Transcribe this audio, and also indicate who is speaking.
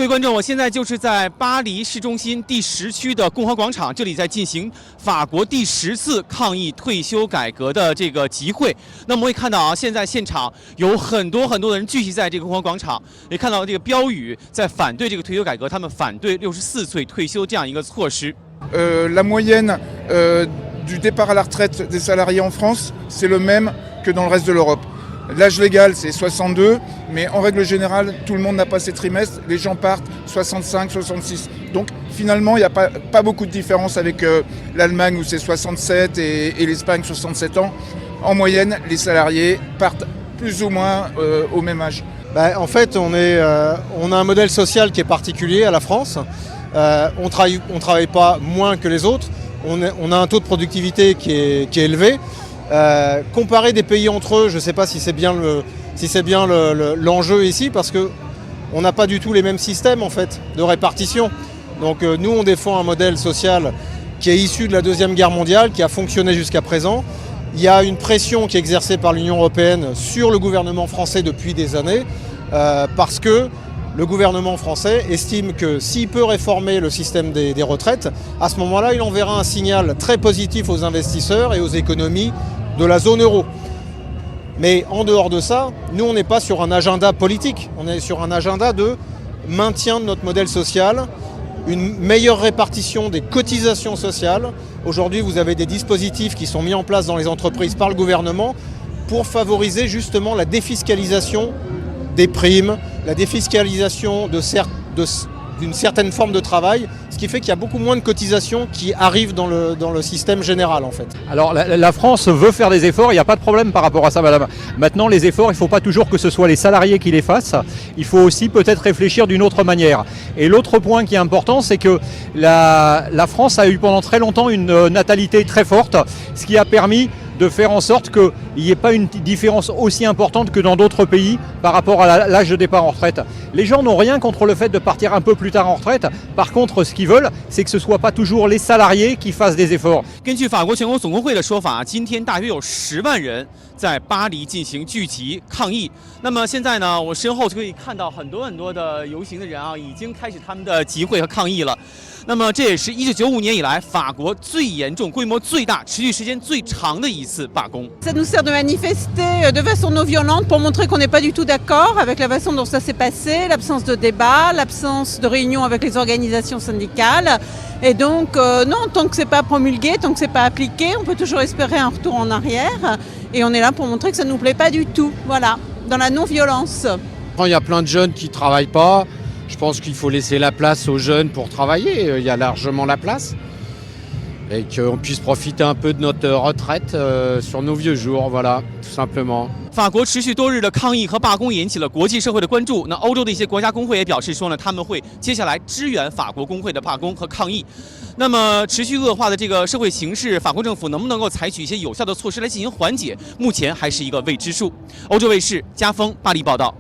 Speaker 1: 各位观众，我现在就是在巴黎市中心第10区的共和广场，这里在进行法国第10次抗议退休改革的这个集会。那么我们会看到啊，现在现场有很多的人聚集在这个共和广场，也看到这个标语在反对这个退休改革，他们反对64岁退休这样一个措施。
Speaker 2: La moyenne du départ à la retraite des salariés en France, c'est le même que dans le reste de l'Europe. L'âge légal, c'est 62, mais en règle générale, tout le monde n'a pas ses trimestres. Les gens partent 65, 66. Donc finalement, il n'y a pas beaucoup de différence avec l'Allemagne où c'est 67 et l'Espagne 67 ans. En moyenne, les salariés partent plus ou moins au même âge.
Speaker 3: En fait, on a un modèle social qui est particulier à la France. On travaille pas moins que les autres. On a un taux de productivité qui est élevé. Comparer des pays entre eux, je ne sais pas si c'est bien l'enjeu ici, parce qu'on n'a pas du tout les mêmes systèmes en fait, de répartition. Donc nous, on défend un modèle social qui est issu de la Deuxième Guerre mondiale, qui a fonctionné jusqu'à présent. Il y a une pression qui est exercée par l'Union européenne sur le gouvernement français depuis des années, parce que le gouvernement français estime que s'il peut réformer le système des retraites, à ce moment-là, il enverra un signal très positif aux investisseurs et aux économies de la zone euro. Mais en dehors de ça, nous, on n'est pas sur un agenda politique, on est sur un agenda de maintien de notre modèle social, une meilleure répartition des cotisations sociales. Aujourd'hui, vous avez des dispositifs qui sont mis en place dans les entreprises par le gouvernement pour favoriser justement la défiscalisation des primes, la défiscalisation d'une certaine forme de travail, ce qui fait qu'il y a beaucoup moins de cotisations qui arrivent dans le système général en fait.
Speaker 4: Alors la France veut faire des efforts, il n'y a pas de problème par rapport à ça madame. Maintenant les efforts, il ne faut pas toujours que ce soit les salariés qui les fassent, il faut aussi peut-être réfléchir d'une autre manière. Et l'autre point qui est important, c'est que la France a eu pendant très longtemps une natalité très forte, ce qui a permis de faire en sorte qu'il n'y ait pas une différence aussi importante que dans d'autres pays par rapport à l'âge de départ en retraite. Les gens n'ont rien contre le fait de partir un peu plus tard en retraite. Par contre, ce qu'ils veulent, c'est que ce ne soit pas toujours les salariés qui fassent des efforts.
Speaker 1: 根据法国全国总工会的说法，今天大约有10万人在巴黎进行聚集抗议。那么现在呢，我身后就可以看到很多的游行的人啊，已经开始他们的集会和抗议了。那么这也是1995年以来法国最严重、规模最大、持续时间最长的一次罢工。
Speaker 5: Ça nous sert de manifester de façon non violente pour montrer qu'on n'est pas du tout d'accord avec la façon dont ça s'est passé, l'absence de débat, l'absence de réunion avec les organisations syndicales. Et donc, non, tant que c'est pas promulgué, tant que c'est pas appliqué, on peut toujours espérer un retour en arrière. Et on est là pour montrer que ça nous plaît pas du tout. Voilà, dans la non-violence.
Speaker 6: Quand il y a plein de jeunes qui ne travaillent pas, je pense qu'il faut laisser la place aux jeunes pour travailler. Il y a largement la place. Et qu'on puisse profiter un peu de notre retraite sur nos vieux jours, voilà, tout simplement.
Speaker 1: 法国持续多日的抗议和罢工引起了国际社会的关注。那欧洲的一些国家工会也表示说呢，他们会接下来支援法国工会的罢工和抗议。那么持续恶化的这个社会形势，法国政府能不能够采取一些有效的措施来进行缓解，目前还是一个未知数。欧洲卫视加封巴黎报道。